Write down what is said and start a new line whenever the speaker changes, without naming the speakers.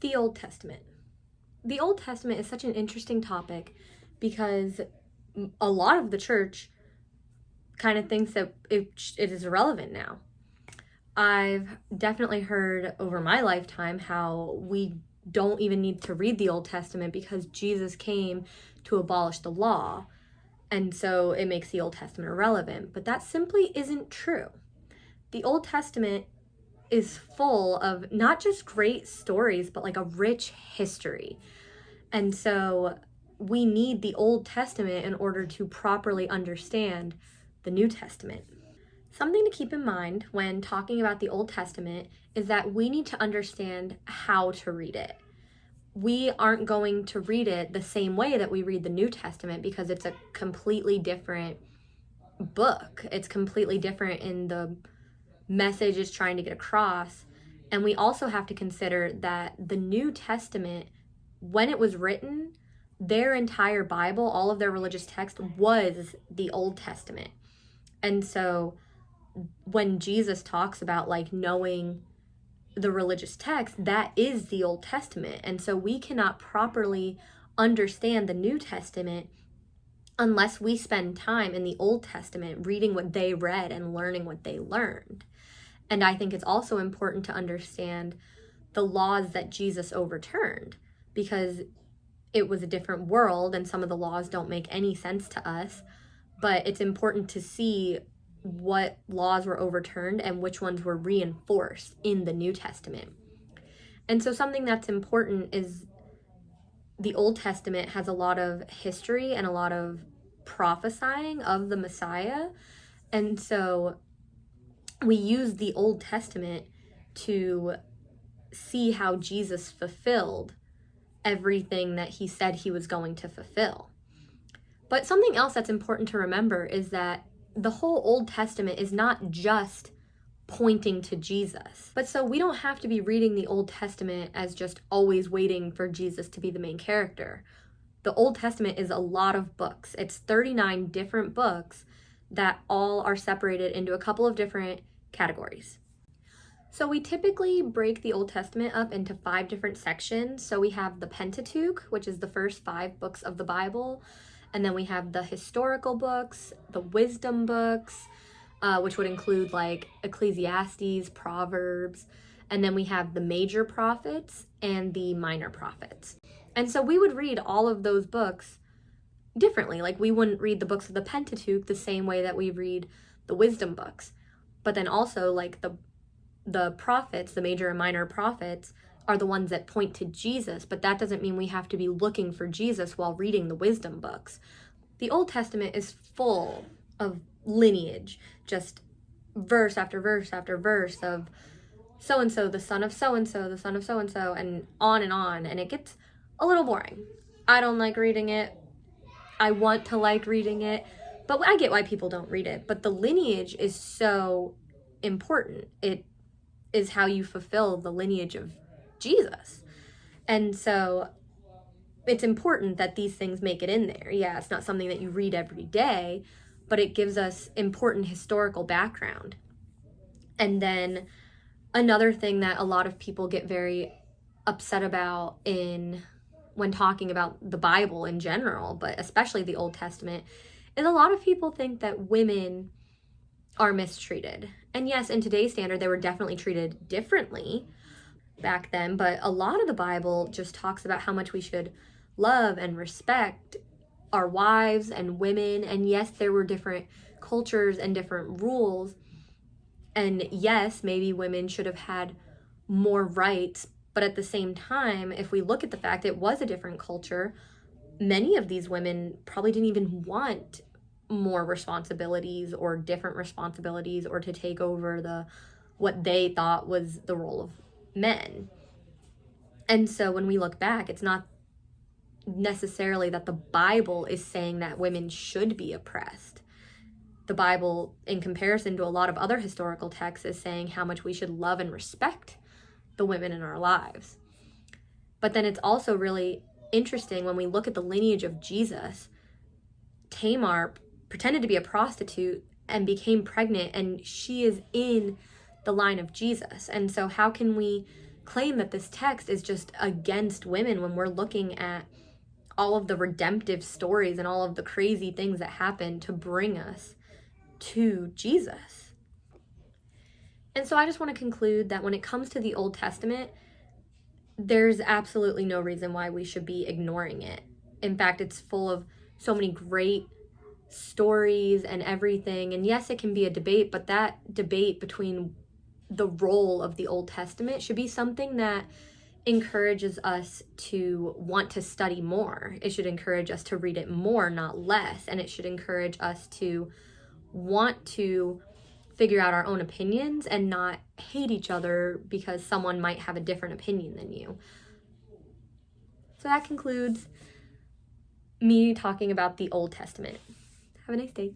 The Old Testament. The Old Testament is such an interesting topic because a lot of the church kind of thinks that it is irrelevant now. I've definitely heard over my lifetime how we don't even need to read the Old Testament because Jesus came to abolish the law, and so it makes the Old Testament irrelevant. But that simply isn't true. The Old Testament is full of not just great stories, but like a rich history. And so we need the Old Testament in order to properly understand the New Testament. Something to keep in mind when talking about the Old Testament is that we need to understand how to read it. We aren't going to read it the same way that we read the New Testament because it's a completely different book. It's completely different in the message it's trying to get across. And we also have to consider that the New Testament, when it was written, their entire Bible, all of their religious text was the Old Testament. And so when Jesus talks about like knowing the religious text, that is the Old Testament. And so we cannot properly understand the New Testament unless we spend time in the Old Testament reading what they read and learning what they learned. And I think it's also important to understand the laws that Jesus overturned because it was a different world and some of the laws don't make any sense to us. But it's important to see what laws were overturned and which ones were reinforced in the New Testament. And so something that's important is the Old Testament has a lot of history and a lot of prophesying of the Messiah. And so we use the Old Testament to see how Jesus fulfilled everything that he said he was going to fulfill. But something else that's important to remember is that the whole Old Testament is not just pointing to Jesus. But so we don't have to be reading the Old Testament as just always waiting for Jesus to be the main character. The Old Testament is a lot of books. It's 39 different books that all are separated into a couple of different categories. So we typically break the Old Testament up into 5 different sections. So we have the Pentateuch, which is the first 5 books of the Bible. And then we have the historical books, the wisdom books, which would include like Ecclesiastes, Proverbs. And then we have the major prophets and the minor prophets. And so we would read all of those books differently. Like we wouldn't read the books of the Pentateuch the same way that we read the wisdom books. But then also like the prophets, the major and minor prophets, are the ones that point to Jesus, but that doesn't mean we have to be looking for Jesus while reading the wisdom books. The Old Testament is full of lineage, just verse after verse after verse of so-and-so, the son of so-and-so, the son of so-and-so, and on, and it gets a little boring. I don't like reading it. I want to like reading it, but I get why people don't read it. But the lineage is so important. It is how you fulfill the lineage of Jesus. And so it's important that these things make it in there. Yeah, it's not something that you read every day, but it gives us important historical background. And then another thing that a lot of people get very upset about when talking about the Bible in general, but especially the Old Testament, is a lot of people think that women are mistreated. And yes, in today's standard, they were definitely treated differently back then, but a lot of the Bible just talks about how much we should love and respect our wives and women. And yes, there were different cultures and different rules. And yes, maybe women should have had more rights. But at the same time, if we look at the fact it was a different culture, many of these women probably didn't even want more responsibilities or different responsibilities or to take over what they thought was the role of men. And so when we look back, it's not necessarily that the Bible is saying that women should be oppressed. The Bible, in comparison to a lot of other historical texts, is saying how much we should love and respect the women in our lives. But then it's also really interesting when we look at the lineage of Jesus. Tamar pretended to be a prostitute and became pregnant, and she is in the line of Jesus. And so how can we claim that this text is just against women when we're looking at all of the redemptive stories and all of the crazy things that happen to bring us to Jesus. And so I just want to conclude that when it comes to the Old Testament, there's absolutely no reason why we should be ignoring it. In fact, it's full of so many great stories and everything. And yes, it can be a debate, but that debate between the role of the Old Testament should be something that encourages us to want to study more. It should encourage us to read it more, not less. And it should encourage us to want to figure out our own opinions and not hate each other because someone might have a different opinion than you. So that concludes me talking about the Old Testament. Have a nice day.